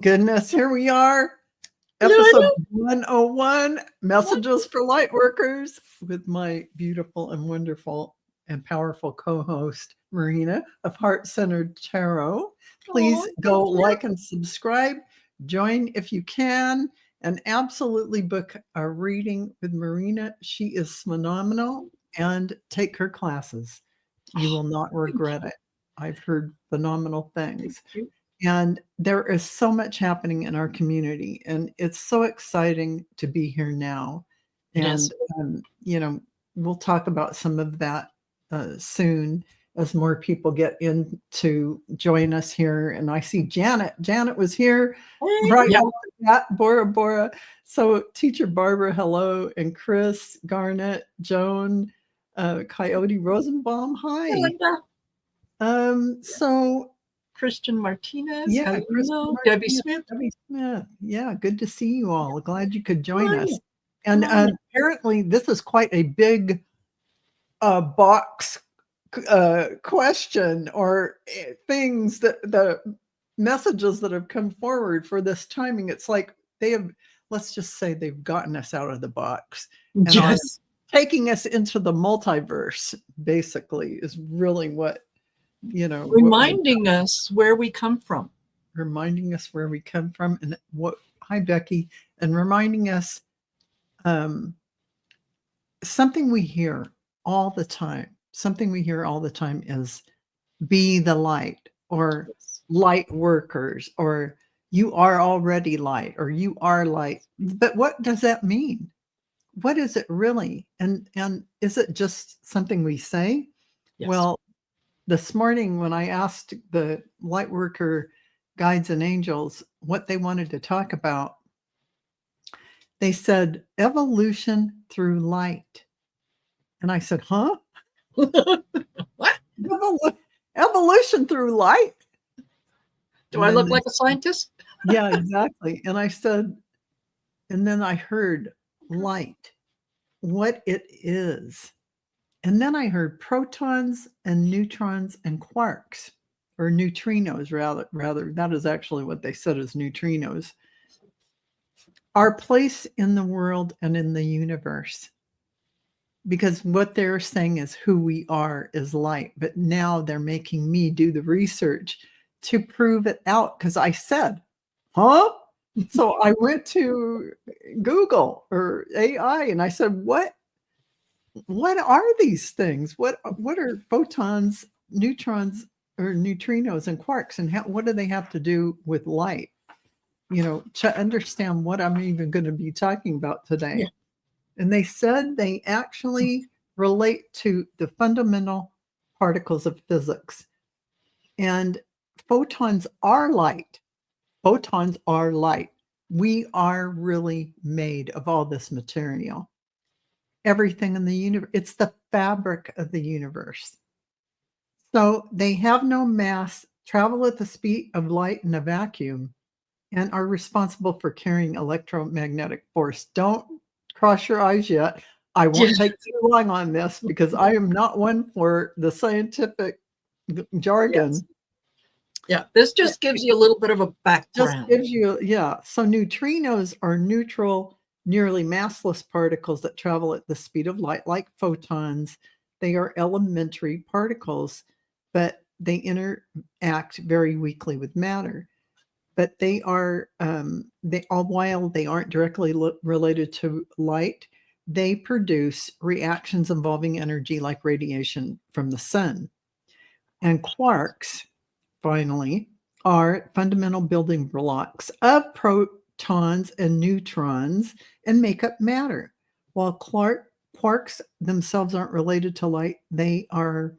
goodness, here we are. Episode 101, Messages for Lightworkers, with my beautiful and wonderful and powerful co-host, Marina of Heart-Centered Tarot. Please go like and subscribe. Join if you can, and absolutely book a reading with Marina. She is phenomenal, and take her classes. You will not regret it. I've heard phenomenal things. And there is so much happening in our community, and it's so exciting to be here now. And, we'll talk about some of that soon as more people get in to join us here. And I see Janet. Janet was here right off the bat, Bora. So Teacher Barbara, hello. And Chris, Garnet, Joan, Coyote Rosenbaum, hi. So Christian Martinez. Yeah, hello. Debbie Smith. Yeah, good to see you all. Glad you could join us. And apparently this is quite a big box question or things that the messages that have come forward for this timing. It's like they have, let's just say they've gotten us out of the box and are taking us into the multiverse, basically, is really what, reminding us where we come from. Reminding us where we come from, and hi Becky, and reminding us something we hear all the time. Something we hear all the time is be the light, or light workers, or you are already light, or you are light. But what does that mean? What is it really? And is it just something we say? Yes. Well, this morning when I asked the Lightworker guides and angels what they wanted to talk about, they said evolution through light. And I said, huh? What? Evolution through light? Do I look like a scientist? Yeah, exactly. And I said, and then I heard light, what it is. And then I heard protons and neutrons and quarks, or neutrinos rather. That is actually what they said is neutrinos. Our place in the world and in the universe. Because what they're saying is who we are is light. But now they're making me do the research to prove it out. Because I said, huh? So I went to Google or AI and I said, what are these things? What are photons, neutrons, or neutrinos and quarks, and what do they have to do with light? To understand what I'm even going to be talking about today. Yeah. And they said they actually relate to the fundamental particles of physics. And photons are light. Photons are light. We are really made of all this material. Everything in the universe. It's the fabric of the universe. So they have no mass, travel at the speed of light in a vacuum, and are responsible for carrying electromagnetic force. Don't cross your eyes yet. I won't take too long on this because I am not one for the scientific jargon. Yes. Yeah, this just gives you a little bit of a background. Just gives you, So neutrinos are neutral, nearly massless particles that travel at the speed of light, like photons. They are elementary particles, but they interact very weakly with matter. But they are, while they aren't directly related to light, they produce reactions involving energy like radiation from the sun. And quarks, finally, are fundamental building blocks of protons and neutrons and make up matter. While quarks themselves aren't related to light, they are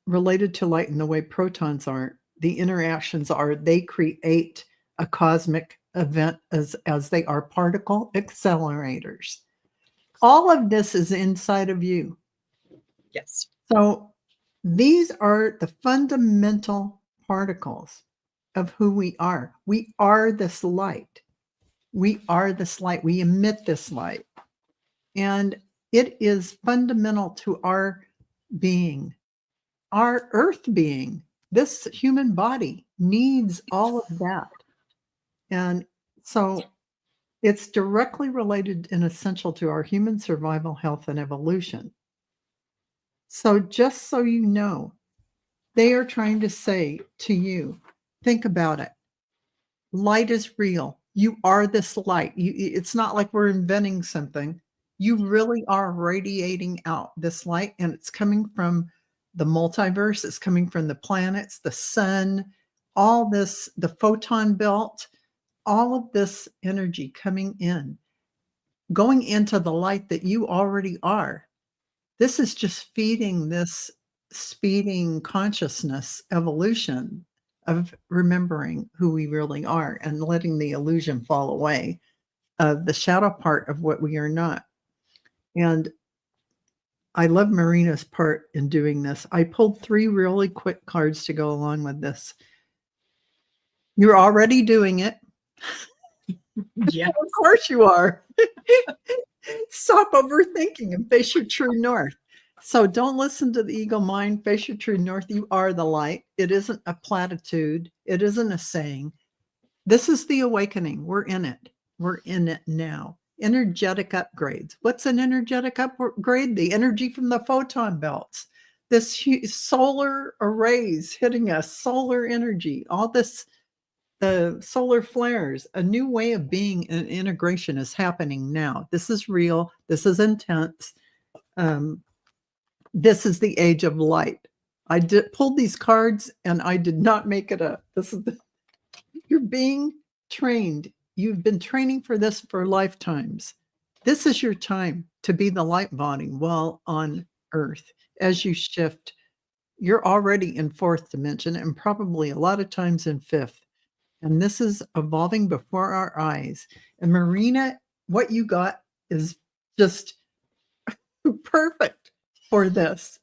related to light in the way protons aren't. The interactions are, they create a cosmic event as they are particle accelerators. All of this is inside of you. Yes. So these are the fundamental particles of who we are. We are this light. We are this light. We emit this light. And it is fundamental to our being, our earth being. This human body needs all of that. And so it's directly related and essential to our human survival, health, and evolution. So just so you know, they are trying to say to you, think about it. Light is real. You are this light. It's not like we're inventing something. You really are radiating out this light, and it's coming from the multiverse. It's coming from the planets, the sun, all this, the photon belt, all of this energy coming in, going into the light that you already are. This is just feeding this speeding consciousness evolution of remembering who we really are and letting the illusion fall away of the shadow part of what we are not. And I love Marina's part in doing this. I pulled 3 really quick cards to go along with this. You're already doing it. Yeah. Of course you are. Stop overthinking and face your true north. So don't listen to the ego mind, face your true north. You are the light. It isn't a platitude. It isn't a saying. This is the awakening. We're in it. We're in it now. Energetic upgrades. What's an energetic upgrade? The energy from the photon belts. This solar arrays hitting us, solar energy, all this, the solar flares, a new way of being and integration is happening now. This is real. This is intense. This is the age of light. I pulled these cards and I did not make it up. You're being trained. You've been training for this for lifetimes. This is your time to be the light body while on Earth. As you shift, you're already in 4th dimension and probably a lot of times in 5th. And this is evolving before our eyes. And Marina, what you got is just perfect for this,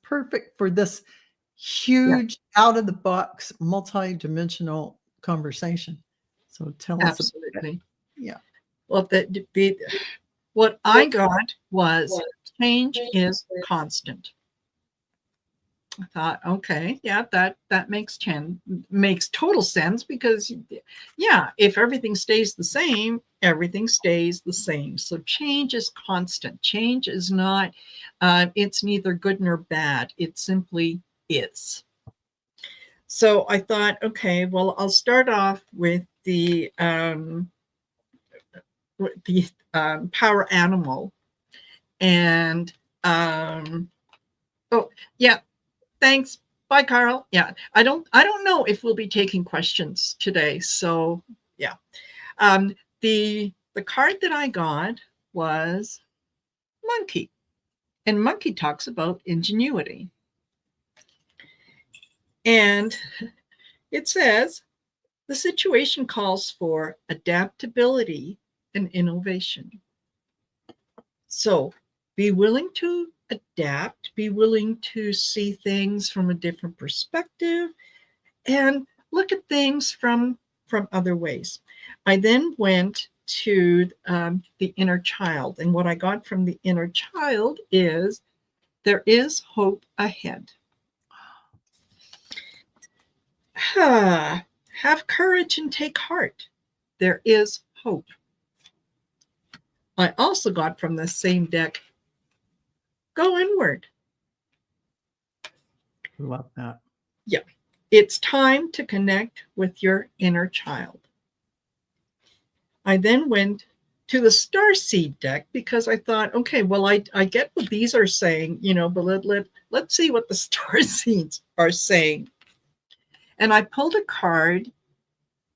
huge, out of the box, multi-dimensional conversation. So tell us about it. Absolutely. Yeah. Well, what I got was change is constant. I thought, okay, yeah, that makes total sense, because yeah, if everything stays the same, everything stays the same. So change is constant. Change is not, it's neither good nor bad. It simply is. So I thought, okay, well, I'll start off with the power animal. And oh yeah, thanks. Bye, Carl. Yeah, I don't know if we'll be taking questions today. So yeah, the card that I got was monkey, and monkey talks about ingenuity, and it says the situation calls for adaptability and innovation. So be willing to adapt, be willing to see things from a different perspective, and look at things from other ways. I then went to the inner child, and what I got from the inner child is there is hope ahead. Have courage and take heart. There is hope. I also got from the same deck, go inward. Love that. Yeah. It's time to connect with your inner child. I then went to the starseed deck because I thought, okay, well, I get what these are saying, but let's see what the starseeds are saying. And I pulled a card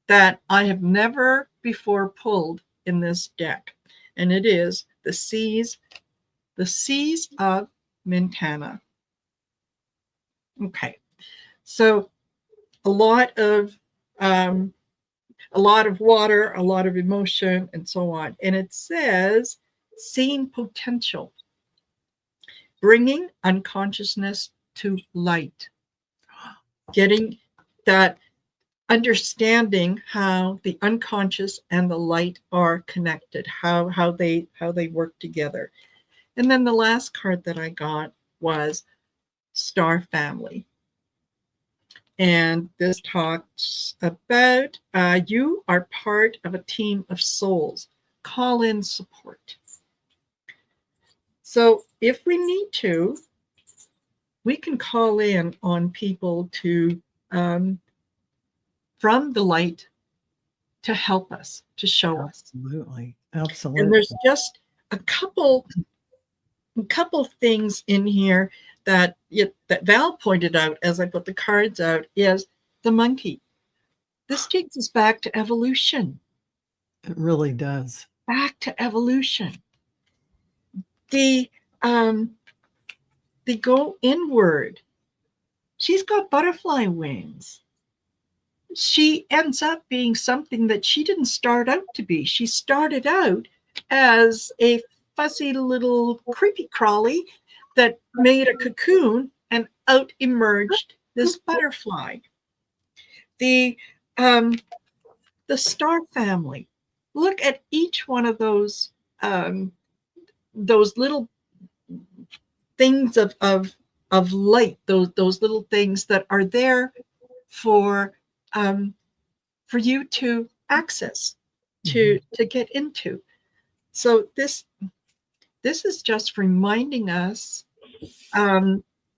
that I have never before pulled in this deck. And it is the Seas of Montana. Okay. So a lot of water, a lot of emotion, and so on. And it says, seeing potential, bringing unconsciousness to light, getting that understanding how the unconscious and the light are connected, how they work together. And then the last card that I got was Star Family. And this talks about you are part of a team of souls. Call in support. So if we need to, we can call in on people to from the light to help us, to show us. Absolutely. And Absolutely. there's just a couple things in here that Val pointed out as I put the cards out is the monkey. This takes us back to evolution. It really does. Back to evolution. The go inward. She's got butterfly wings. She ends up being something that she didn't start out to be. She started out as a fuzzy little creepy crawly that made a cocoon, and out emerged this butterfly. The star family. Look at each one of those little things of light. Those little things that are there for you to access, to get into. So this is just reminding us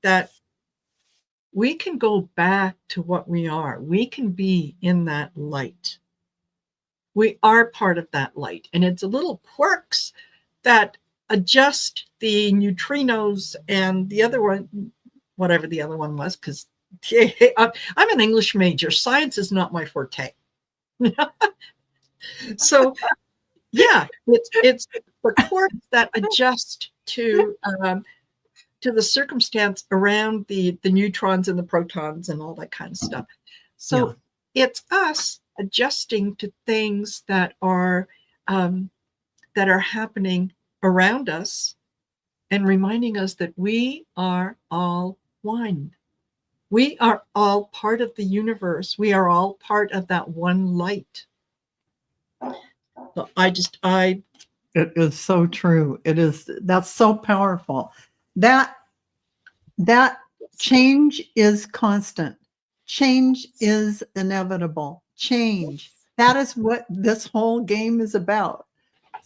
that we can go back to what we are. We can be in that light. We are part of that light. And it's a little quirks that adjust the neutrinos and the other one, whatever the other one was, because I'm an English major. Science is not my forte. So yeah, it's the quarks that adjust to the circumstance around the neutrons and the protons and all that kind of stuff. So it's us adjusting to things that are happening around us and reminding us that we are all one. We are all part of the universe. We are all part of that one light. So it is so true. That's so powerful. That change is constant. Change is inevitable. Change. That is what this whole game is about.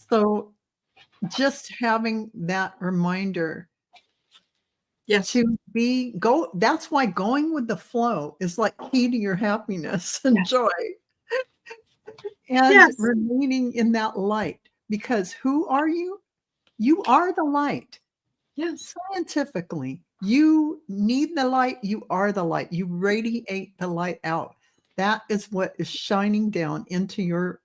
So just having that reminder to that's why going with the flow is like key to your happiness and joy. And remaining in that light, because who are you? You are the light. Yes. Scientifically, you need the light. You are the light. You radiate the light out. That is what is shining down into your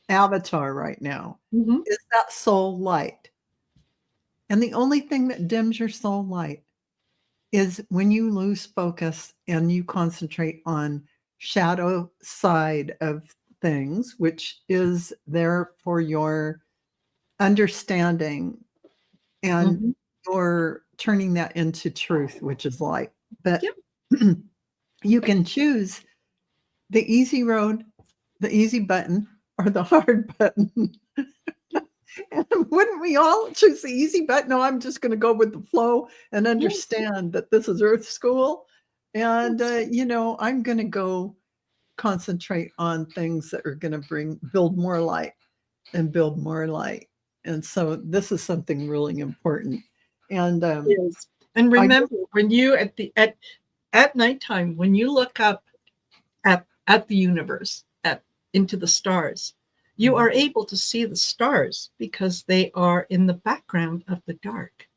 avatar right now, is that soul light. And the only thing that dims your soul light is when you lose focus and you concentrate on shadow side of things, which is there for your understanding and you're turning that into truth, which is light. But you can choose the easy road, the easy button, or the hard button. And wouldn't we all choose the easy button? No, I'm just going to go with the flow and understand that this is Earth School. And, I'm going to go concentrate on things that are going to build more light and build more light. And so this is something really important. And and remember, when you at nighttime, when you look up at the universe, into the stars, you are able to see the stars because they are in the background of the dark.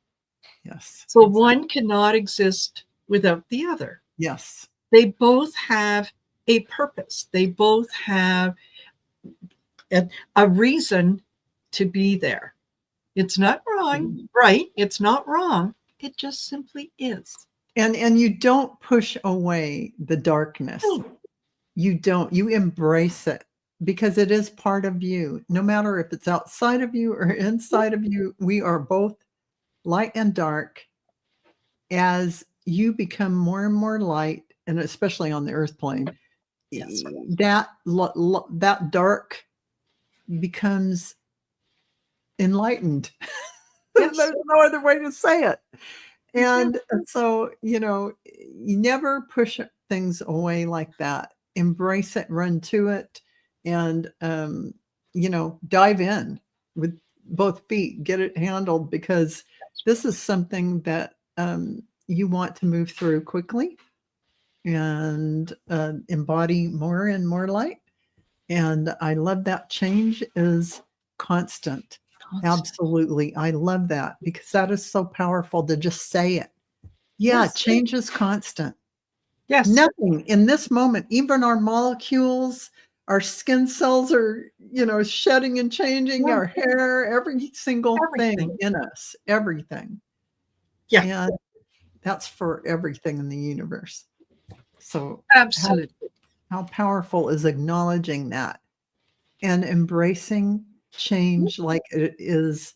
Yes. So one cannot exist without the other. Yes. They both have a purpose. They both have a reason to be there. It's not wrong, right? It's not wrong. It just simply is. And you don't push away the darkness. You don't. You embrace it because it is part of you. No matter if it's outside of you or inside of you, we are both light and dark. As you become more and more light, and especially on the earth plane, that dark becomes enlightened. There's no other way to say it. And so, you never push things away like that. Embrace it, run to it, and, dive in with both feet, get it handled, because this is something that, you want to move through quickly and, embody more and more light. And I love that change is constant. Absolutely. I love that because that is so powerful to just say it. Yeah, Yes. change is constant. Yes. Nothing in this moment, even our molecules, our skin cells are, shedding and changing, Yeah. our hair, every single thing Everything. in us, everything. Yeah. And that's for everything in the universe. So how Absolutely. how powerful is acknowledging that and embracing change like it is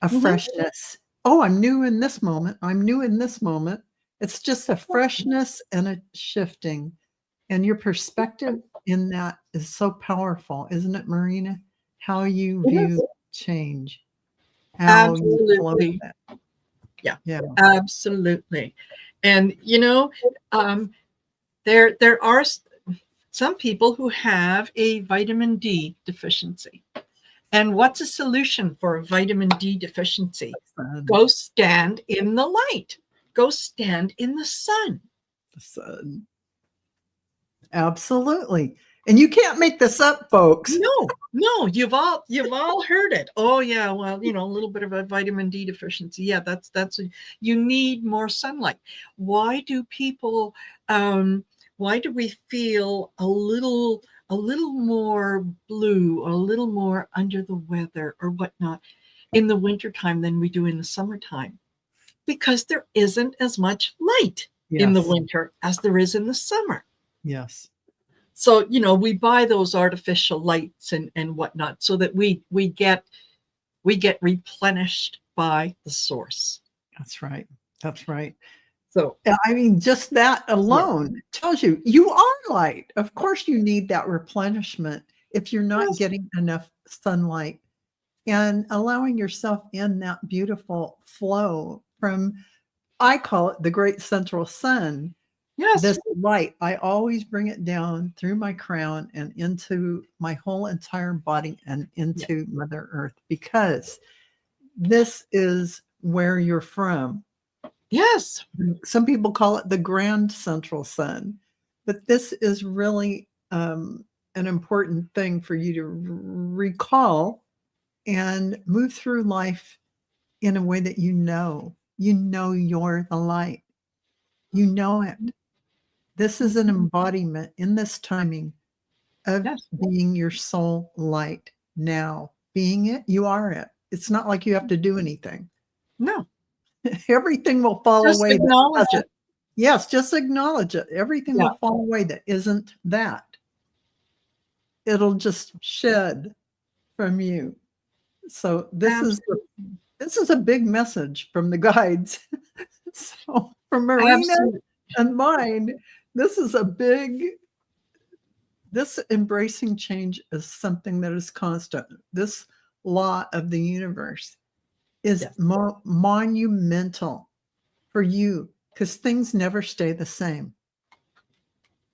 a Mhm. freshness. "Oh, I'm new in this moment. I'm new in this moment." It's just a freshness and a shifting, and your perspective in that is so powerful, isn't it, Marina? How you It is. view change, how you flow with Absolutely. it. Yeah. Yeah. Absolutely. And, um, there are some people who have a vitamin D deficiency. And what's a solution for a vitamin D deficiency? Sun, Go stand in the light. Go stand in the sun. the sun. Absolutely. And you can't make this up, folks. No, you've all heard it. Oh yeah, well, a little bit of a vitamin D deficiency. Yeah, you need more sunlight. Why do people why do we feel a little more blue or a little more under the weather or whatnot in the wintertime than we do in the summertime? Because there isn't as much light in the Yes. winter as there is in the summer. Yes. So, we buy those artificial lights and whatnot so that we get replenished by the source. That's right. That's right. So, Yeah, I mean, just that yeah. alone tells you, you are light. Of course, you need that replenishment if you're not Yes. getting enough sunlight, and allowing yourself in that beautiful flow from, I call it the great central sun, Yes. this light. I always bring it down through my crown and into my whole entire body and Yeah. into Mother Earth, because this is where you're from. Yes. Some people call it the grand central sun, but this is really, an important thing for you to recall and move through life in a way that you're the light. You know it. This is an embodiment in this timing of Yes. being your soul light now. Being it, you are it. It's not like you have to do anything. No. Everything will fall Just away that acknowledge doesn't. it. Yes, just acknowledge it. Everything Yeah. will fall away that isn't that. It'll just shed from you. So Absolutely. this is a big message from the guides. So for Marina Absolutely. and mine, this is a big this embracing change is something that is constant. This law of the universe is Yes. monumental for you because things never stay the same.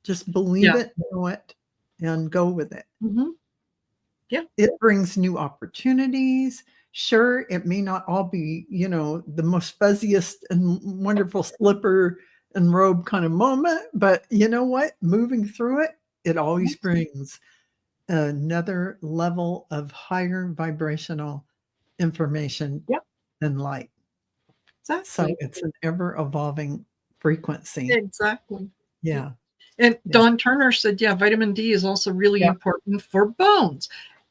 Just believe Yeah. it, know it, and go with it. Mhm. Yeah. It brings new opportunities. Sure, it may not all be, the most fuzziest and wonderful slipper and robe kind of moment, but you know what? Moving through it, it always brings another level of higher vibrational information Yeah. and light. So Exactly. it's an ever evolving frequency. Exactly. Yeah. And Yeah. Don Turner said, yeah, vitamin D is also really Yeah. important for bones.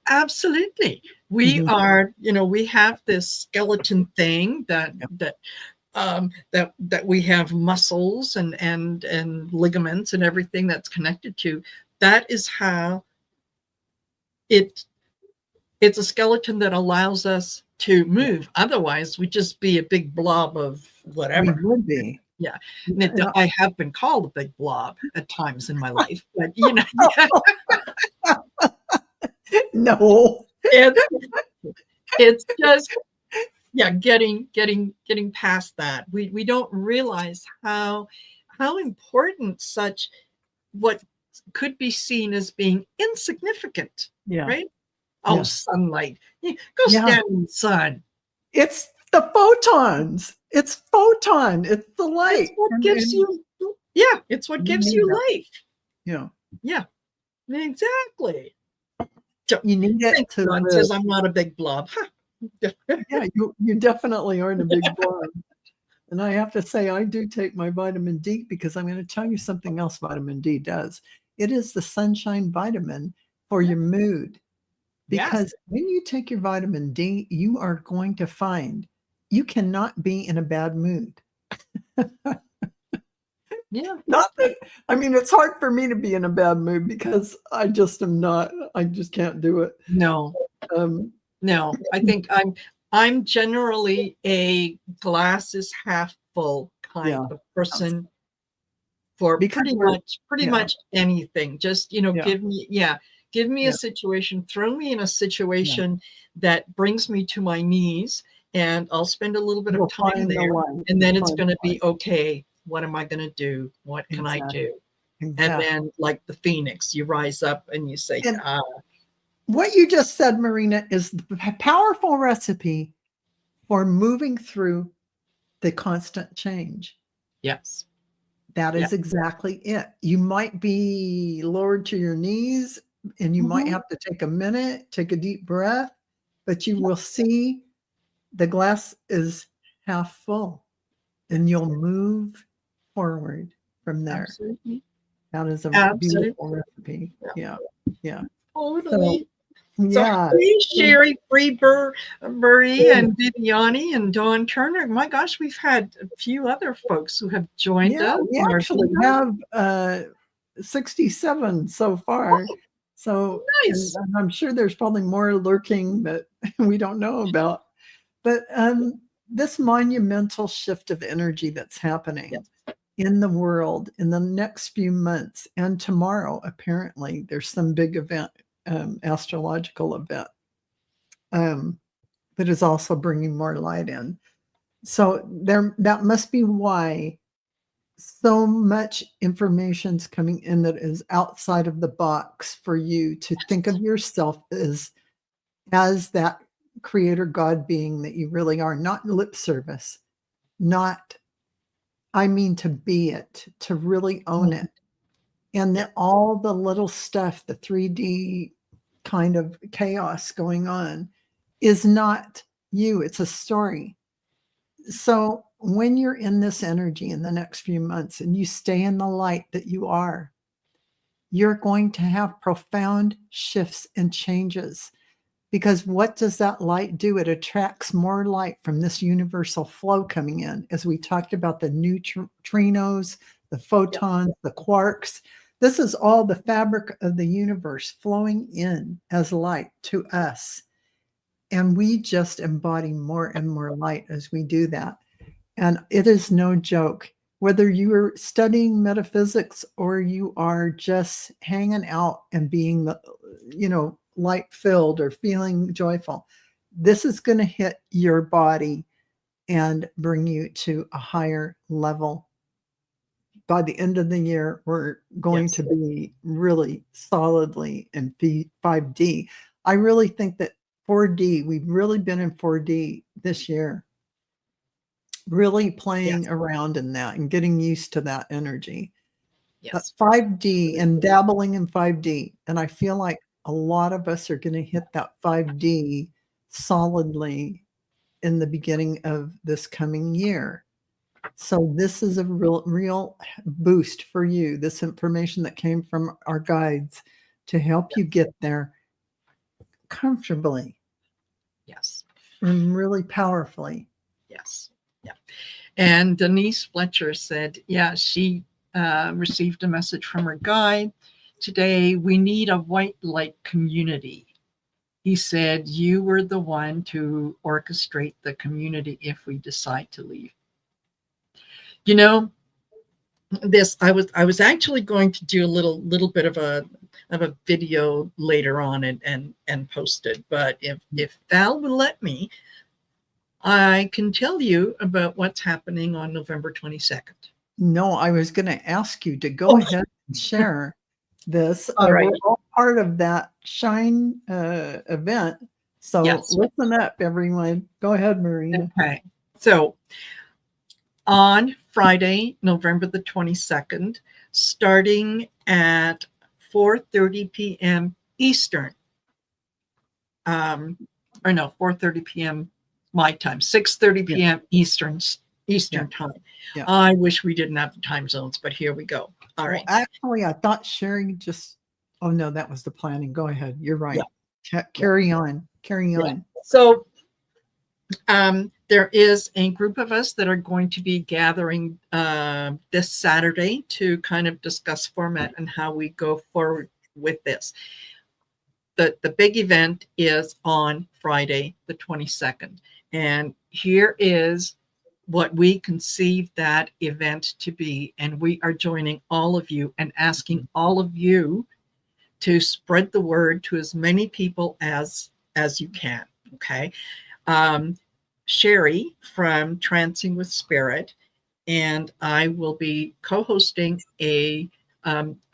Absolutely. We Mhm. are, we have this skeleton thing that Yeah. that we have muscles and ligaments and everything that's connected to. That is how it it's a skeleton that allows us to move. Otherwise, we'd just be a big blob of We whatever. would be. Yeah. Yeah. I have been called a big blob at times in my life, but No. it's it's just getting past that. We don't realize how how important such what could be seen as being insignificant, Yeah. right? Oh, Yes. sunlight. Go Yeah. stand in the sun. It's the photons. It's photon. It's the It's light. what gives And you, yeah, it's what you gives need you that. life. Yeah. Yeah, exactly. So, You need it thanks, to John live. says I'm not a big blob. Yeah, you definitely aren't a big blob. And I have to say, I do take my vitamin D because I'm going to tell you something else vitamin D does. It is the sunshine vitamin for your mood. Yes. Because when you take your vitamin D, you are going to find you cannot be in a bad mood. Yeah. Not that, I mean, it's hard for me to be in a bad mood because I just am not, I just can't do it. No, Um, no. I think I'm generally a glass is half full kind yeah, of person for because pretty yeah, much anything. Just, yeah, give me a yeah, situation, throw me in a yeah. situation that brings me to my knees, and I'll spend a little bit of You'll time find the there, light. and You'll then it's find going the to light. be okay. What am I going to do? What can I Exactly. do? And Exactly. then, like the phoenix, you rise up and you say, And what you just said, Marina, is the powerful recipe for moving through the constant change. yes, That yeah, is exactly it. You might be lowered to your knees and you might mhm, have to take a minute, take a deep breath, but you will see the glass is half full and yes, you'll move forward from there. absolutely, That is a absolutely, beautiful recipe. yeah, Yeah. Yeah. So, totally. So, yeah. hey, So Sherry, Marie, and Viviani, and Dawn Turner. My gosh, we've had a few other folks who have joined yeah, us we in our actually Zoom. have 67 so far. Oh, So, and nice. I'm sure there's probably more lurking that we don't know about. But this monumental shift of energy that's happening Yes, in the world in the next few months and tomorrow, apparently, there's some big event, astrological event, um, that is also bringing more light in. So that must be why so much information's coming in that is outside of the box for you to think of yourself as that creator God being that you really are, not lip service, not, I mean, to be it, to really own mhm, it. And yeah, that all the little stuff, the 3D kind of chaos going on is not you, it's a story. So when you're in this energy in the next few months and you stay in the light that you are, you're going to have profound shifts and changes. Because what does that light do? It attracts more light from this universal flow coming in. As we talked about the neutrinos, the yeah, photons, the quarks, this is all the fabric of the universe flowing in as light to us. And we just embody more and more light as we do that. And it is no joke. Whether you're studying metaphysics or you are just hanging out and being light filled or feeling joyful, this is going to hit your body and bring you to a higher level. By the end of the year, we're going to yes, be really solidly in 5D. I really think that 4D, we've really been in 4D this year, really playing yes, around in that and getting used to that energy. But yes, 5D and dabbling in 5D, and I feel like a lot of us are gonna hit that 5D solidly in the beginning of this coming year. So this is a real boost for you, this information that came from our guides to help you get there comfortably yes, and really powerfully. yes, yeah. And Denise Fletcher said, yeah, she received a message from her guide today. We need a white light community. He said, you were the one to orchestrate the community if we decide to leave. You know, this I was actually going to do a little bit of a video later on and post it, but if Val will let me, I can tell you about what's happening on November 22nd. No, I was gonna ask you to go Oh, ahead and share this. all right. We're all part of that Shine, event, so Yes. listen up, everyone. Go ahead, Marina. Okay. So on Friday, November the 22nd, starting at 4:30 p.m. Eastern, or no, 4:30 p.m. my time, 6:30 Yeah, p.m. yeah, Eastern time. yeah. I wish we didn't have the time zones, but here we go. All Well, right. actually, I thought sharing just oh, no, that was the planning. Go ahead. You're Yeah. right. Yeah. Carry on. Carry Yeah. on. So there is a group of us that are going to be gathering this Saturday to kind of discuss format and how we go forward with this. The big event is on Friday, the 22nd. And here is what we conceive that event to be. And we are joining all of you and asking all of you to spread the word to as many people as you can. Okay. Um, Sherry from Trancing with Spirit and I will be co-hosting a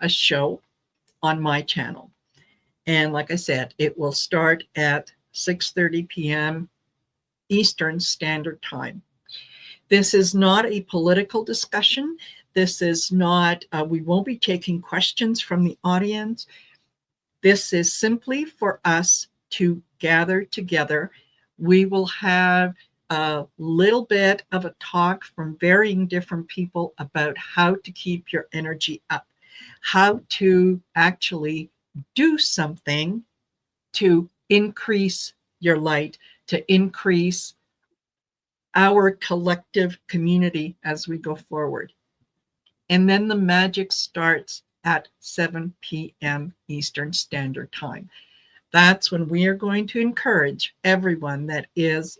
show on my channel. And like I said, it will start at 6:30 p.m. Eastern Standard Time. This is not a political discussion. This is not, we won't be taking questions from the audience. This is simply for us to gather together. We will have a little bit of a talk from varying different people about how to keep your energy up, how to actually do something to increase your light, to increase our collective community as we go forward. And then the magic starts at 7 p.m. Eastern Standard Time. That's when we are going to encourage everyone that is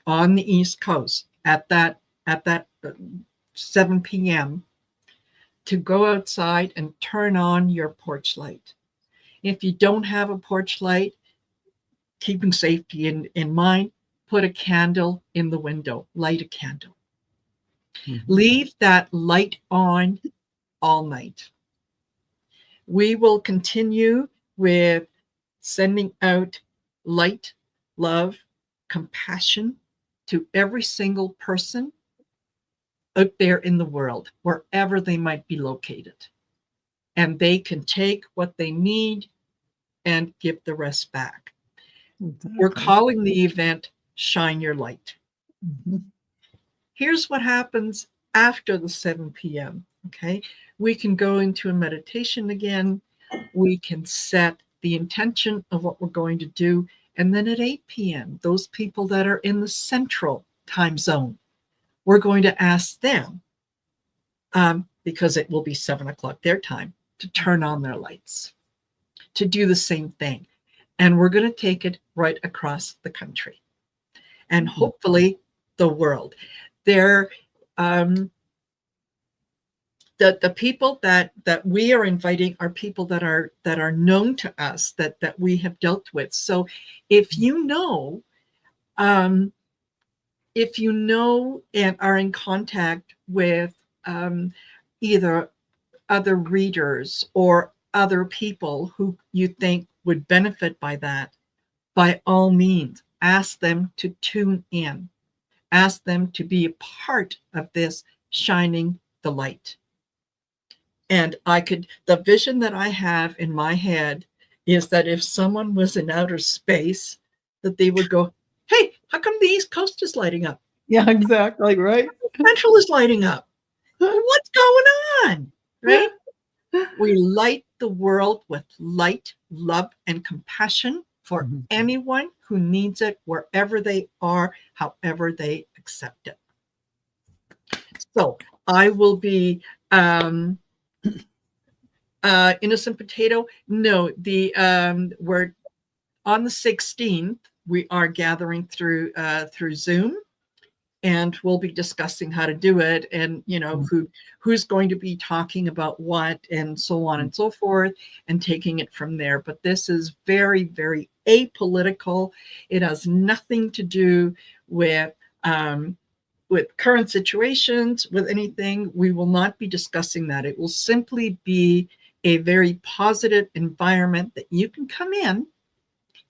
on the East Coast at that 7 p.m. to go outside and turn on your porch light. If you don't have a porch light, keeping safety in mind, put a candle in the window, light a candle. Mhm. Leave that light on all night. We will continue with sending out light, love, compassion to every single person out there in the world, wherever they might be located. And they can take what they need and give the rest back. We're Exactly. calling the event Shine Your Light. Mhm. Here's what happens after the 7 p.m. Okay. We can go into a meditation again. We can set the intention of what we're going to do. And then at 8 p.m., those people that are in the central time zone, we're going to ask them, because it will be 7 o'clock their time, to turn on their lights, to do the same thing. And we're going to take it right across the country and hopefully the world. There, the people that we are inviting are people that are known to us, that we have dealt with. So if you know, um, and are in contact with either other readers or other people who you think would benefit by that, by all means, ask them to tune in. Ask them to be a part of this shining the light. And the vision that I have in my head is that if someone was in outer space, that they would go, hey, how come the East Coast is lighting up? Yeah, exactly, right? Central is lighting up. What's going on? Right? We light the world with light, love, and compassion for Mhm. anyone who needs it, wherever they are, however they accept it. So I will be Innocent Potato. No, we're on the 16th. We are gathering through Zoom, and we'll be discussing how to do it, and who's going to be talking about what, and so on and so forth, and taking it from there. But this is very, very apolitical. It has nothing to do with with current situations, with anything, we will not be discussing that. It will simply be a very positive environment that you can come in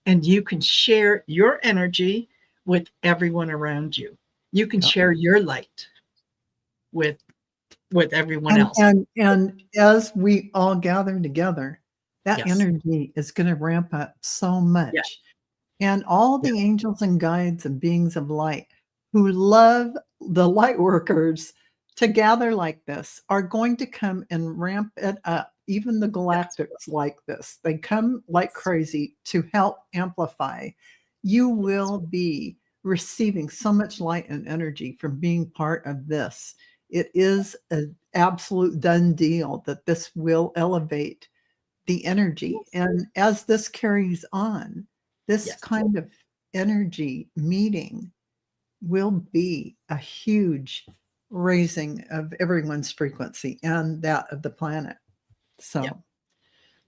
and you can share your energy with everyone around you. You can share your light with everyone else. And as we all gather together, that Yes. energy is going to ramp up so much. Yeah. And all the angels and guides and beings of light who love the light workers to gather like this are going to come and ramp it up. Even the galactics like this. They come like crazy to help amplify. You will be receiving so much light and energy from being part of this. It is an absolute done deal that this will elevate the energy. And as this carries on, this kind of energy meeting will be a huge raising of everyone's frequency and that of the planet.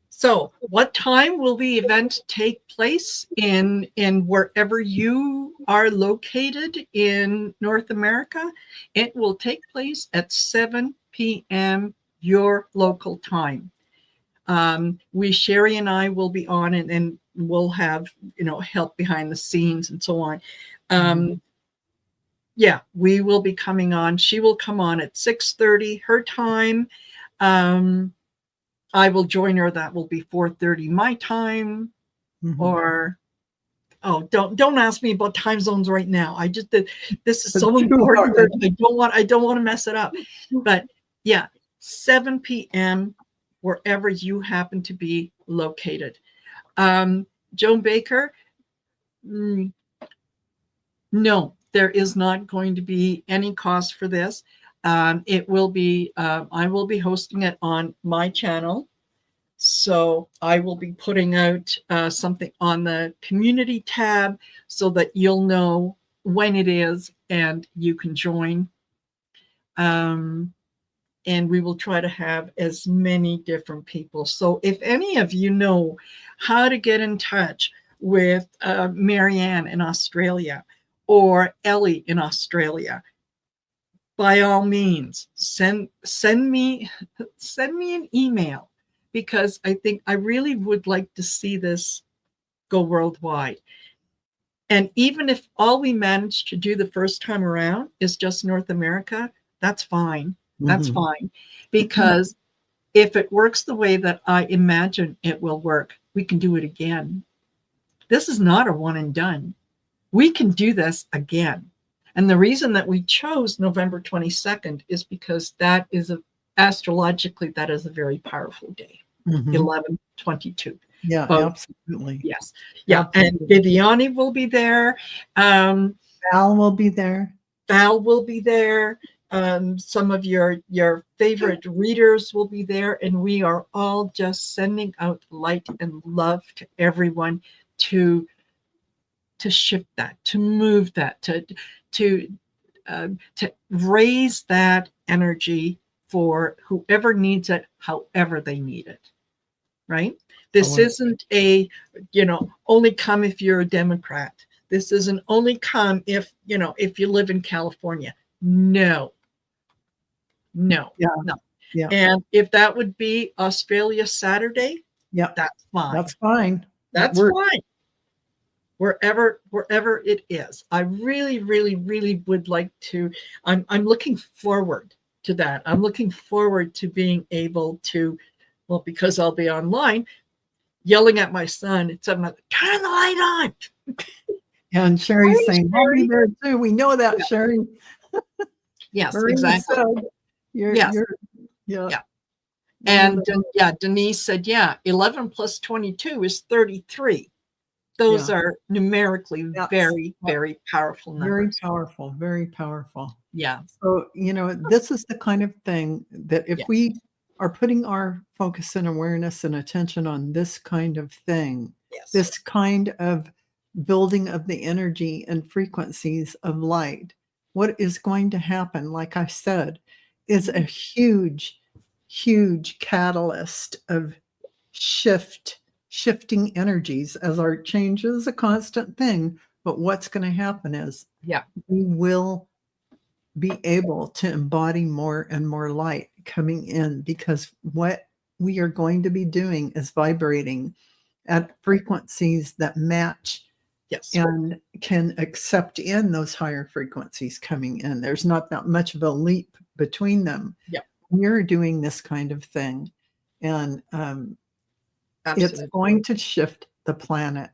So what time will the event take place in wherever you are located in North America? It will take place at 7 p.m. your local time. Sherry and I will be on and we'll have, help behind the scenes and so on. Yeah, we will be coming on. She will come on at 6:30 her time. I will join her. That will be 4:30 my time. Or don't ask me about time zones right now. This is so important that I don't want to mess it up. But yeah, 7 p.m. wherever you happen to be located. Joan Baker, no, there is not going to be any cost for this. It will be, I will be hosting it on my channel. So I will be putting out something on the community tab so that you'll know when it is and you can join. And we will try to have as many different people. So if any of you know how to get in touch with Marianne in Australia or Ellie in Australia, by all means, send me an email, because I really would like to see this go worldwide. And even if all we manage to do the first time around is just North America, that's fine. That's fine. Because if it works the way that I imagine it will work, we can do it again. This is not a one and done. We can do this again. And the reason that we chose November 22nd is because that is astrologically, that is a very powerful day. 11/22. Yeah, absolutely. Yes. Yeah. Absolutely. And Viviani will be there. Val will be there. Val will be there. Some of your favorite readers will be there. And we are all just sending out light and love to everyone to shift that, to move that, to raise that energy for whoever needs it, however they need it. Right? This isn't only come if you're a Democrat. This isn't only come if you live in California. No. Yeah. And if that would be Australia Saturday, that's fine. That's fine. That's fine. Wherever it is. I really, really, really would like to. I'm looking forward to that. I'm looking forward to being able to, well, because I'll be online, yelling at my son at 7 o'clock, turn the light on. And Sherry's saying, I'll be there too. We know that, Sherry. Yes, exactly. Yeah. And Denise said, 11 plus 22 is 33. Those are numerically very, very powerful numbers. Very powerful, very powerful. Yeah. So, this is the kind of thing that if we are putting our focus and awareness and attention on this kind of thing, this kind of building of the energy and frequencies of light, what is going to happen, like I said, is a huge, huge catalyst of shifting energies, as our change is a constant thing. But what's going to happen is we will be able to embody more and more light coming in, because what we are going to be doing is vibrating at frequencies that match Yes. and can accept in those higher frequencies coming in. There's not that much of a leap between them. Yeah. We're doing this kind of thing, and it's Absolutely. going to shift the planet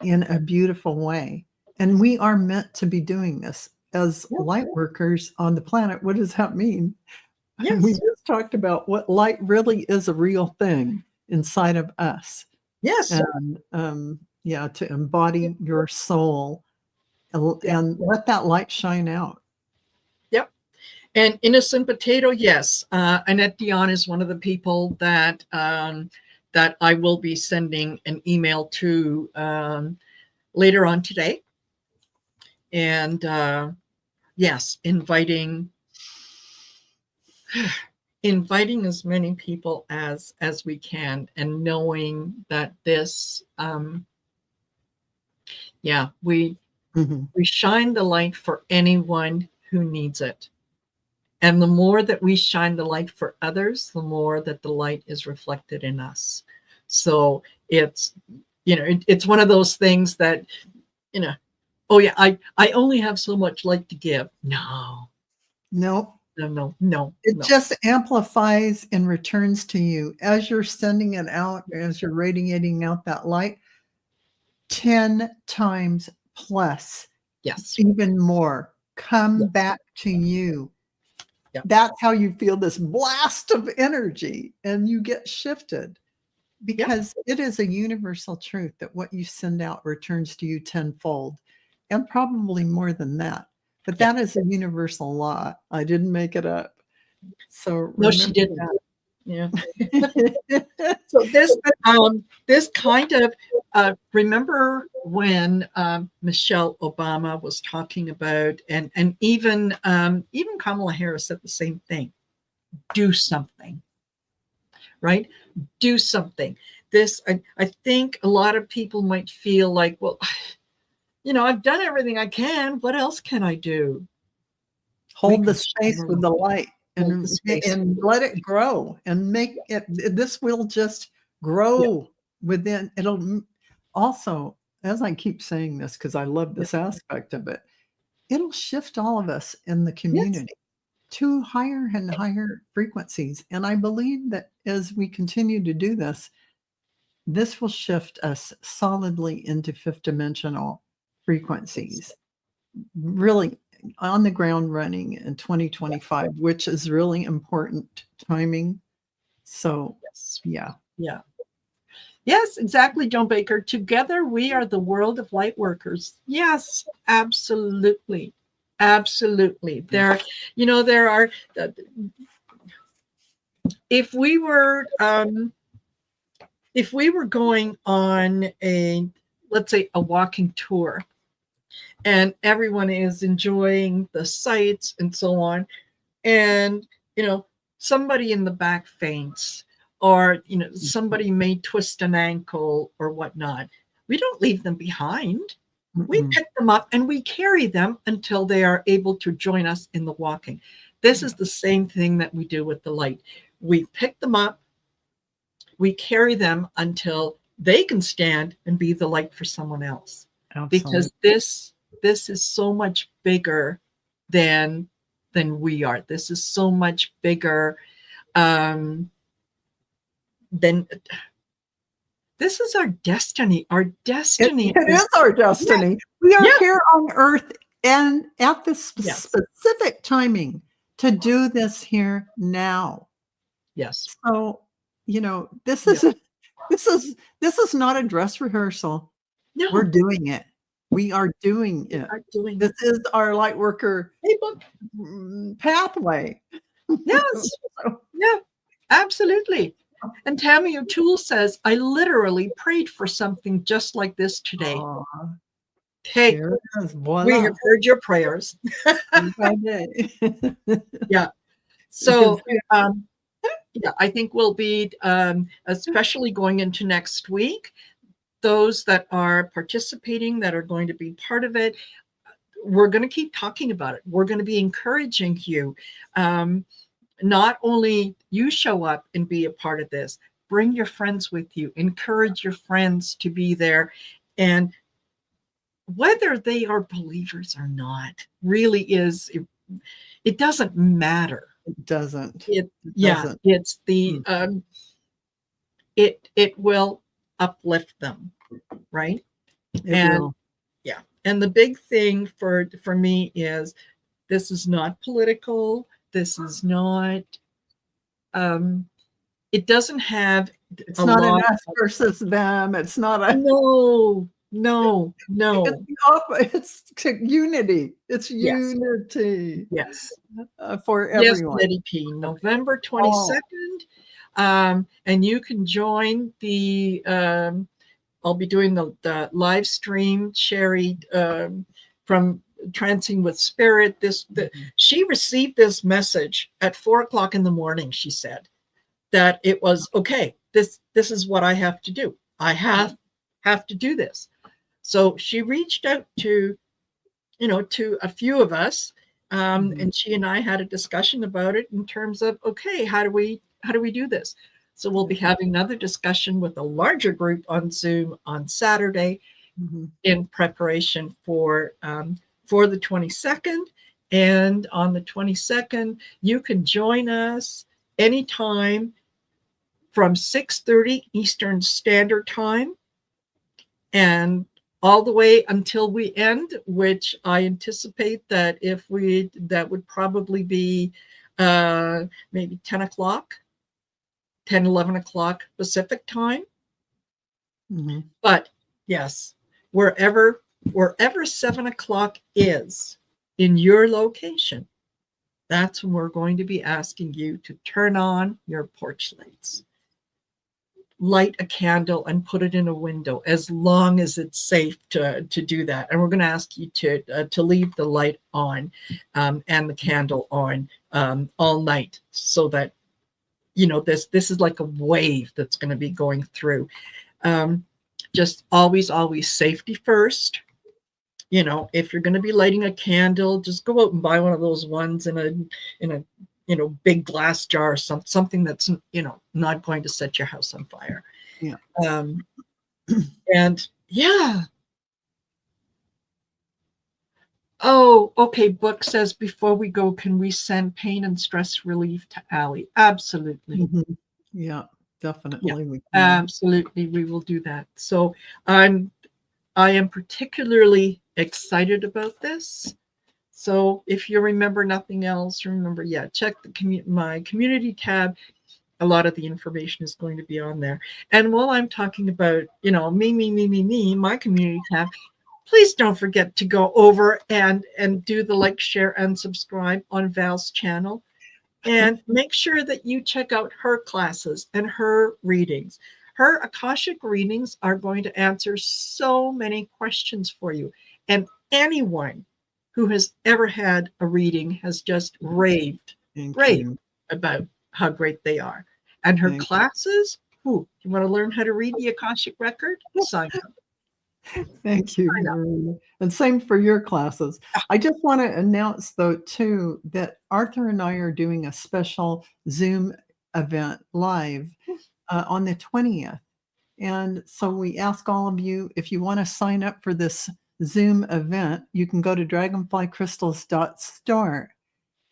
in a beautiful way. And we are meant to be doing this as Yeah. light workers on the planet. What does that mean? We Yes. just talked about what light really is, a real thing inside of us. Yes. And yeah, to embody your soul Yeah. and let that light shine out. Yep. And Innocent Potato, yes. Annette Dion is one of the people that that I will be sending an email to later on today. And yes, inviting as many people as we can, and knowing that this yeah, we shine the light for anyone who needs it. And the more that we shine the light for others, the more that the light is reflected in us. So it's, it's one of those things that, oh yeah, I only have so much light to give. No, No, it no. just amplifies and returns to you as you're sending it out, as you're radiating out that light 10 times plus. Yes. Even more come Yes. back to you. Yeah. That's how you feel this blast of energy, and you get shifted, because it is a universal truth that what you send out returns to you tenfold, and probably more than that. But that is a universal law. I didn't make it up. So No, she didn't. that. Yeah. So this kind of remember when Michelle Obama was talking about, and even Kamala Harris said the same thing. Do something, right? Do something. This I think a lot of people might feel like, well, I've done everything I can. What else can I do? Hold the space with the light and let it grow and make it. This will just grow within. It'll also, as I keep saying this, because I love this aspect of it, it'll shift all of us in the community to higher and higher frequencies. And I believe that as we continue to do this, this will shift us solidly into fifth dimensional frequencies, really on the ground running in 2025, which is really important timing. So, yeah. Yes, exactly, Joan Baker. Together, we are the world of light workers. Yes, absolutely. Absolutely. There are, if we were going on let's say a walking tour, and everyone is enjoying the sights and so on, and somebody in the back faints, or somebody may twist an ankle or whatnot, we don't leave them behind. We pick them up and we carry them until they are able to join us in the walking. This is the same thing that we do with the light. We pick them up, we carry them until they can stand and be the light for someone else. Absolutely. Because this is so much bigger than we are. This is so much bigger than. This is our destiny. Our destiny. It is our destiny. We are here on Earth and at this specific timing to do this here now. Yes. So, this is not a dress rehearsal. No. We're doing it. We are doing it. This is our light worker pathway. Yes. Yeah, absolutely. And Tammy O'Toole says, I literally prayed for something just like this today. Hey, we have heard your prayers. Yeah. So, I think we'll be, especially going into next week, those that are participating, that are going to be part of it, we're going to keep talking about it. We're going to be encouraging you. Not only you show up and be a part of this, bring your friends with you, encourage your friends to be there. And whether they are believers or not really is, it doesn't matter. It doesn't. It, It yeah, doesn't. it's the, it will uplift them, right? It And will. yeah, and the big thing for me is, this is not political. This is not, it doesn't have It's a not an lot us of, versus them. It's not a no, no, it's no. it's unity. It's Yes, unity yes, for yes, everyone. Letty P. November Oh, 22nd. And you can join the, I'll be doing the live stream, Sherry, from Trancing with Spirit. She received this message at 4 o'clock in the morning. She said that it was okay. This is what I have to do. I have to do this. So she reached out to, to a few of us, and she and I had a discussion about it in terms of, okay, how do we do this? So we'll be having another discussion with a larger group on Zoom on Saturday, in preparation for the 22nd. And on the 22nd, you can join us anytime from 6:30 Eastern Standard Time, and all the way until we end, which I anticipate that that would probably be maybe 10 o'clock, 10, 11 o'clock Pacific time. But yes, wherever 7 o'clock is in your location, that's when we're going to be asking you to turn on your porch lights, light a candle, and put it in a window, as long as it's safe to do that. And we're going to ask you to leave the light on, and the candle on, all night, so that this is like a wave that's going to be going through. Just always safety first. If you're going to be lighting a candle, just go out and buy one of those ones in a big glass jar, or something that's not going to set your house on fire. Yeah. And yeah. Oh, okay. Book says, before we go, can we send pain and stress relief to Allie? Absolutely. Yeah, Yeah, definitely we can. absolutely. We will do that. So I am particularly excited about this. So if you remember nothing else, remember, check my community tab. A lot of the information is going to be on there. And while I'm talking about, me, my community tab, please don't forget to go over and do the like, share, and subscribe on Val's channel. And make sure that you check out her classes and her readings. Her Akashic readings are going to answer so many questions for you. And anyone who has ever had a reading has just raved about how great they are. And her classes, you want to learn how to read the Akashic record? Sign up. Thank you, Marina. And same for your classes. I just want to announce, though, too, that Arthur and I are doing a special Zoom event live on the 20th. And so we ask all of you, if you want to sign up for this Zoom event, you can go to dragonflycrystals.store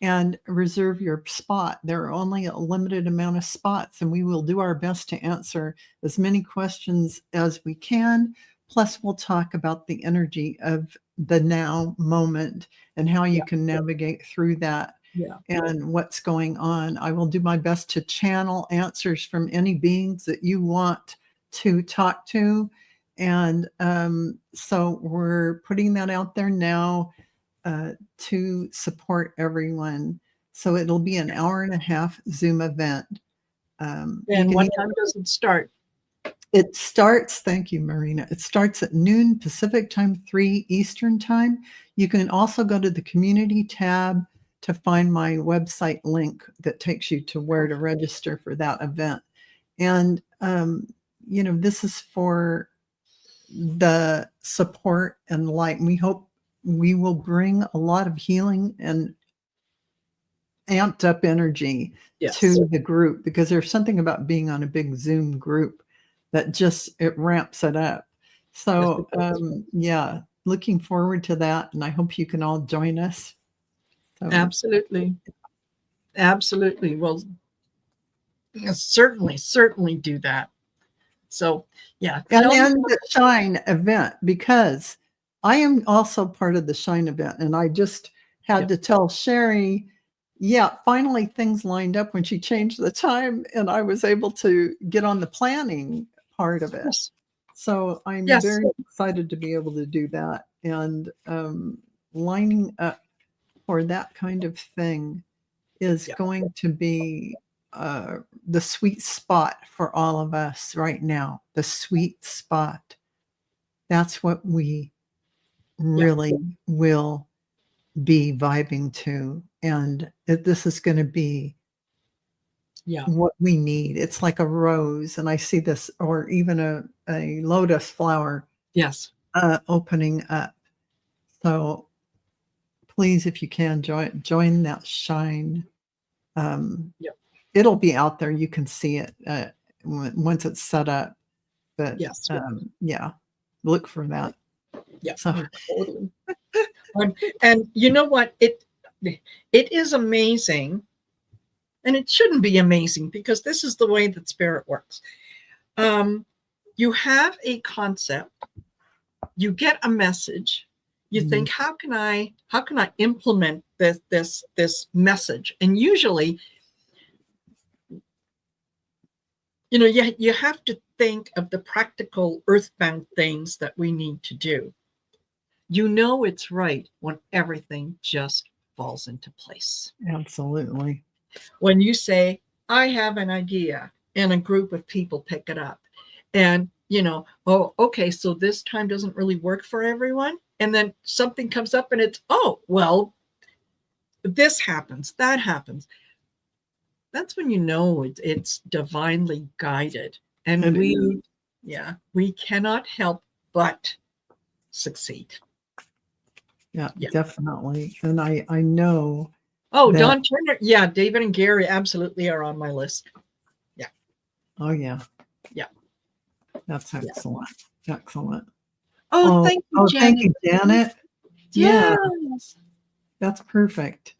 and reserve your spot. There are only a limited amount of spots, and we will do our best to answer as many questions as we can. Plus, we'll talk about the energy of the now moment and how you can navigate through that and what's going on. I will do my best to channel answers from any beings that you want to talk to. And so we're putting that out there now to support everyone. So it'll be an hour-and-a-half Zoom event. And what time does it start? It starts, thank you, Marina. It starts at noon Pacific time, 3 Eastern time. You can also go to the community tab to find my website link that takes you to where to register for that event. And, this is for the support and light. And we hope we will bring a lot of healing and amped up energy Yes. to the group, because there's something about being on a big Zoom group that just it ramps it up. So yeah, looking forward to that, and I hope you can all join us. So, Absolutely. Absolutely. Well, certainly do that. So yeah. and the Shine event, because I am also part of the Shine event, and I just had to tell Sherry, yeah, finally things lined up when she changed the time, and I was able to get on the planning part of it. Yes. So I'm Yes. very excited to be able to do that, and lining up for that kind of thing is going to be the sweet spot for all of us right now. The sweet spot. That's what we really will be vibing to. And this is going to be what we need. It's like a rose. And I see this, or even a lotus flower. Yes. Opening up. So please, if you can, join that Shine. It'll be out there. You can see it once it's set up. But yeah, look for that. Yeah, so totally. And you know what? It is amazing, and it shouldn't be amazing, because this is the way that spirit works. You have a concept, you get a message, you think, how can I implement this message? And usually, you have to think of the practical earthbound things that we need to do. It's right when everything just falls into place. Absolutely. When you say, I have an idea, and a group of people pick it up, and oh, okay, so this time doesn't really work for everyone, and then something comes up and it's, oh, well, this happens, that happens. That's when it's divinely guided, and we cannot help but succeed. Yeah, definitely. And I know. Oh, Don Turner. Yeah, David and Gary absolutely are on my list. Yeah. Oh, yeah. Yeah. That's excellent. Yeah. Excellent. Oh, thank you, Janet. Thank you, Janet. Yes. Yeah. That's perfect.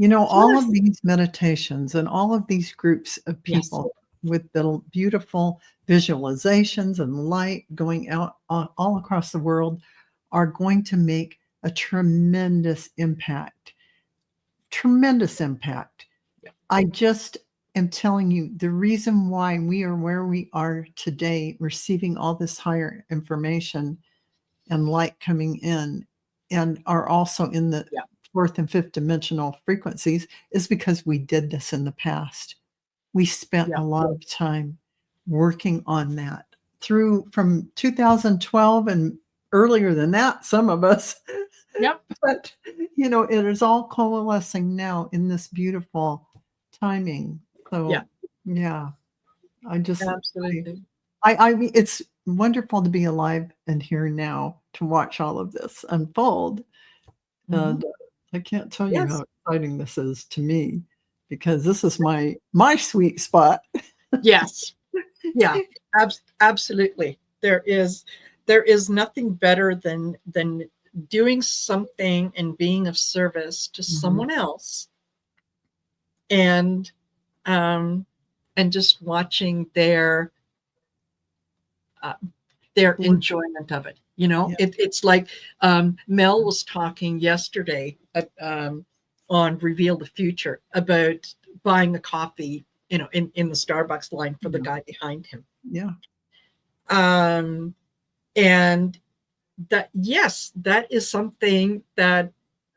All of these meditations and all of these groups of people with the beautiful visualizations and light going out all across the world are going to make a tremendous impact. Tremendous impact. I just am telling you, the reason why we are where we are today, receiving all this higher information and light coming in, and are also in the fourth and fifth dimensional frequencies, is because we did this in the past. We spent a lot of time working on that from 2012 and earlier than that, some of us. But it is all coalescing now in this beautiful timing. So yeah, I just absolutely. I mean, it's wonderful to be alive and here now to watch all of this unfold. And I can't tell you how exciting this is to me, because this is my sweet spot. Yes. Yeah, absolutely. There is nothing better than doing something and being of service to someone else, and just watching their enjoyment of it. It's like Mel was talking yesterday on Reveal the Future about buying a coffee, in the Starbucks line for the guy behind him. Yeah. And that is something that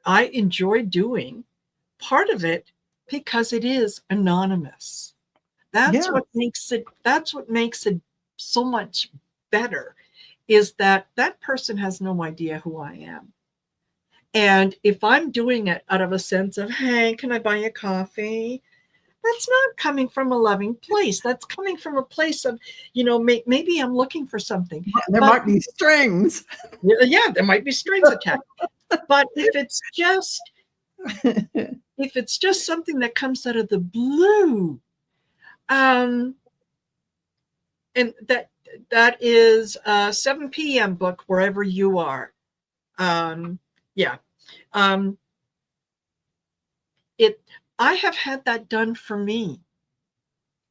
I enjoy doing. Part of it because it is anonymous. That's what makes it so much better, is that person has no idea who I am. And if I'm doing it out of a sense of, hey, can I buy you coffee? That's not coming from a loving place. That's coming from a place of, maybe I'm looking for something. There might be strings. Yeah, there might be strings attached. But if it's just something that comes out of the blue, and that is 7 p.m. book wherever you are. Yeah. I have had that done for me.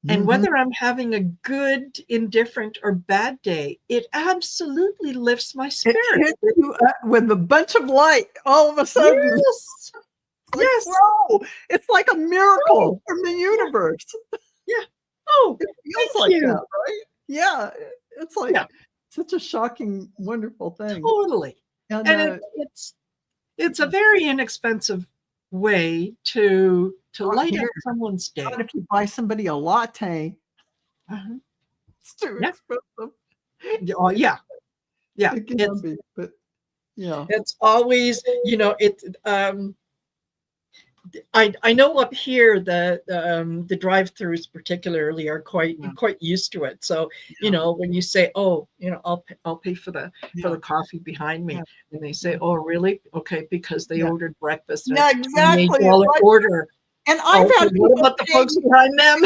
And whether I'm having a good, indifferent, or bad day, it absolutely lifts my It spirit. hits you up with a bunch of light all of a sudden. Yes. Like, Yes. whoa, it's like a miracle from the universe. Yeah. Oh, It feels thank like you. that, right? Yeah, it's like Yeah, such a shocking, wonderful thing. totally. And And it's a very inexpensive way to light up here, someone's day. not if you buy somebody a latte, Uh-huh. it's too Yeah. expensive. Oh, yeah. Yeah. It can be, but yeah. It's always, I know up here the drive-throughs particularly are quite used to it. So when you say, "Oh, I'll pay for the coffee behind me," and they say, "Oh, really? Okay," because they ordered breakfast. Yeah, That's exactly. $28 order. And I've had what people about the folks behind them?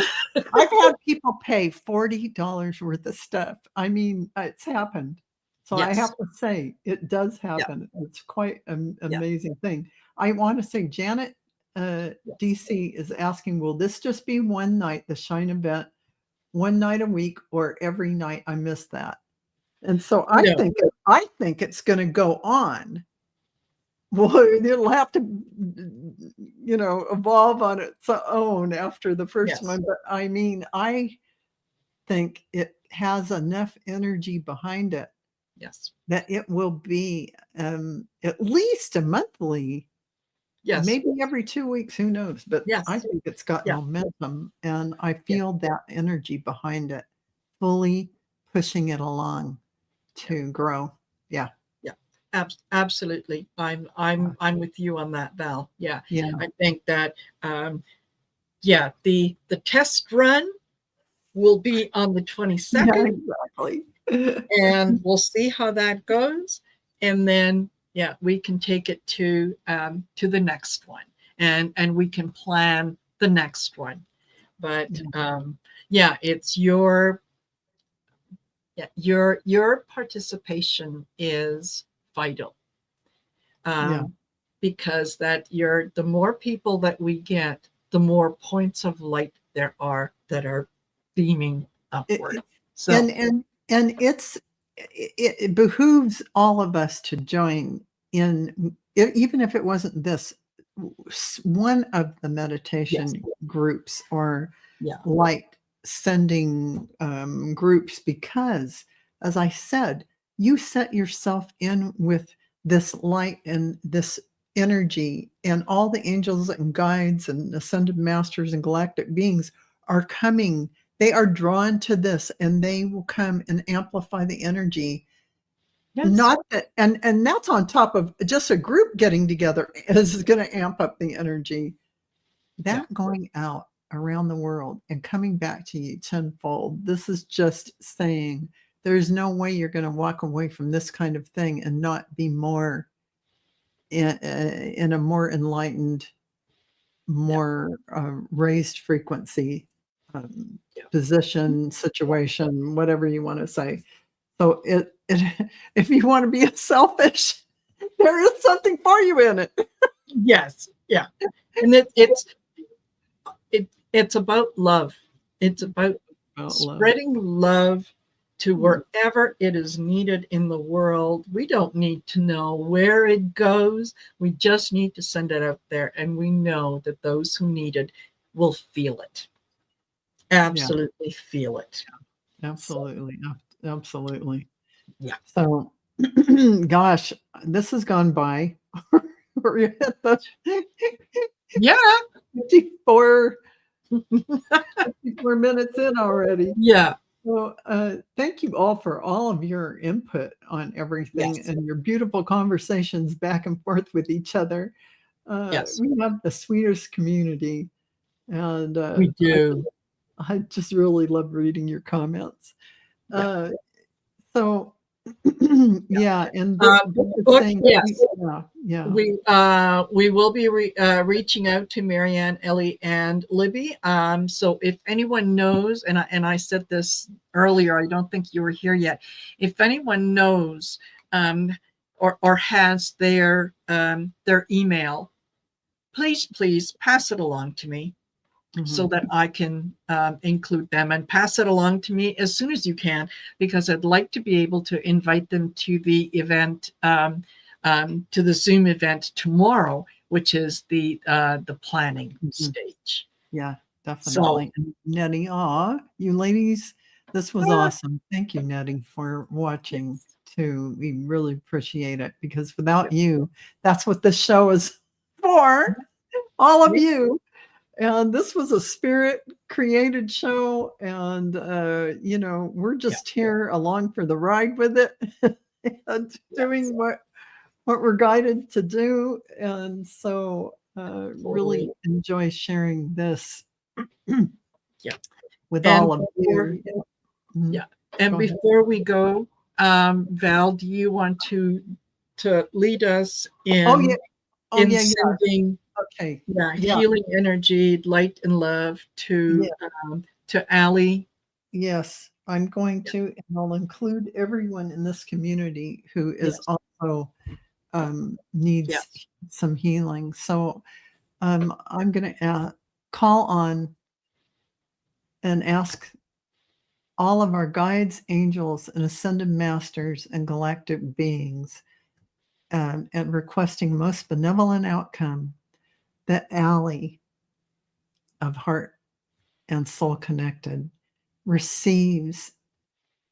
I've had people pay $40 worth of stuff. I mean, it's happened. So I Yes. have to say, it does happen. It's quite an amazing thing. I want to say Janet DC is asking, will this just be one night, the Shine event, one night a week, or every night? I miss that. And so I think it's going to go on. Well, it'll have to, evolve on its own after the first one. But I mean, I think it has enough energy behind it that it will be at least a monthly, maybe every 2 weeks, who knows? But I think it's got momentum, and I feel that energy behind it, fully pushing it along to grow. Yeah. Absolutely. I'm with you on that, Val. Yeah. Yeah. I think that the test run will be on the 22nd. Exactly. And we'll see how that goes. And then we can take it to the next one, and we can plan the next one. But it's your participation is vital. Because the more people that we get, the more points of light there are that are beaming upward. And it behooves all of us to join in, even if it wasn't this one of the meditation groups or light sending groups, because, as I said, you set yourself in with this light and this energy, and all the angels and guides and ascended masters and galactic beings are coming. They are drawn to this, and they will come and amplify the energy. Not that, and that's on top of just a group getting together is going to amp up the energy. That going out around the world and coming back to you tenfold. This is just saying there's no way you're going to walk away from this kind of thing and not be more in a more enlightened, more raised frequency position, situation, whatever you want to say. So if you want to be selfish, there is something for you in it. Yes. Yeah. And it's about love. It's about spreading love to wherever it is needed in the world. We don't need to know where it goes. We just need to send it out there. And we know that those who need it will feel it. Absolutely feel it. Absolutely. Absolutely. Yeah. So, gosh, this has gone by. We're at the 54 minutes in already. Yeah. So thank you all for all of your input on everything and your beautiful conversations back and forth with each other. We have the sweetest community, and we do. I just really love reading your comments. So Yeah, and Vic is Book, saying, yes. yeah, yeah. We will be reaching out to Marianne, Ellie, and Libby. So if anyone knows, and I said this earlier, I don't think you were here yet. If anyone knows um, or has their email, please pass it along to me so Mhm. that I can include them, and pass it along to me as soon as you can, because I'd like to be able to invite them to the event, to the Zoom event tomorrow, which is the planning Mhm. stage. Yeah, So definitely. And Nettie, you ladies, this was awesome. Thank you, Nettie, for watching too. We really appreciate it because without you, that's what this show is for, all of you. And this was a spirit created show. And, we're just here along for the ride with it and doing what we're guided to do. And so really enjoy sharing this yeah, with and all of before, you. Mhm. yeah, and Go ahead. before we go, Val, do you want to lead us Oh yeah. in Oh yeah. Yeah. sending Okay. Yeah. healing energy, light and love Yeah. to Allie? Yes. I'm going to, and I'll include everyone in this community who is Yes, also needs yes, some healing. So I'm going to call on and ask all of our guides, angels, and ascended masters and galactic beings, and requesting most benevolent outcome that Allie of Heart and Soul Connected receives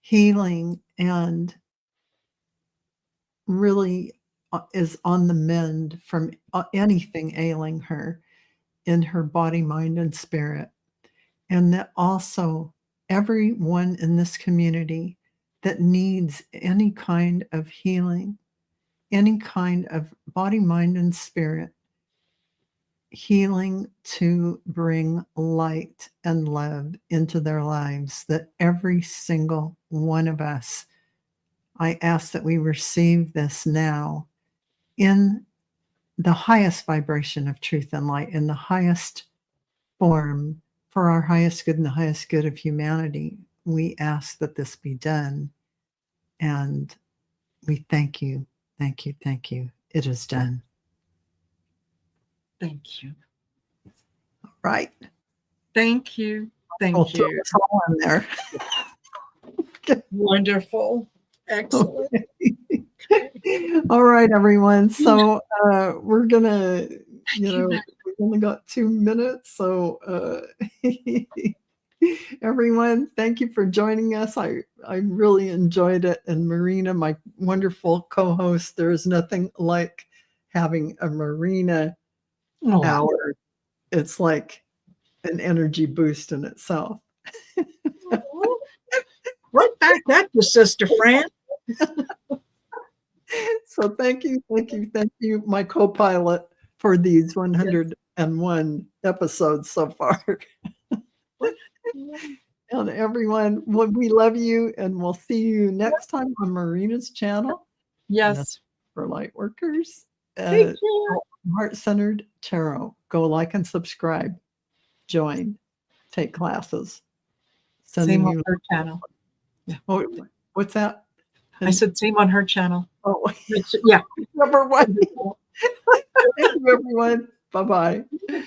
healing and really is on the mend from anything ailing her in her body, mind, and spirit. And that also everyone in this community that needs any kind of healing, any kind of body, mind, and spirit healing to bring light and love into their lives, that every single one of us, I ask that we receive this now in the highest vibration of truth and light, in the highest form for our highest good and the highest good of humanity. We ask that this be done. And we thank you, thank you, thank you. It is done. thank you. Right? Thank you. We'll Thank throw you. us all in there. Wonderful. Excellent. All right, everyone. So we're gonna, Thank you, Matt. we've only got 2 minutes. So everyone, thank you for joining us. I really enjoyed it. And Marina, my wonderful co-host, there is nothing like having a Marina Oh, hour. It's like an energy boost in itself. right back at you, Sister Fran. So thank you, thank you, thank you, my co-pilot, for these 101 episodes so far. And everyone, we love you, and we'll see you next time on Marina's channel. And that's Yes. for Lightworkers. Take care. Heart-Centered Tarot. Go like and subscribe. Join. Take classes. Same Sending on you. her channel. Oh, what's that? I said same on her channel. Oh, Yeah. number one. Thank you, everyone. Bye-bye.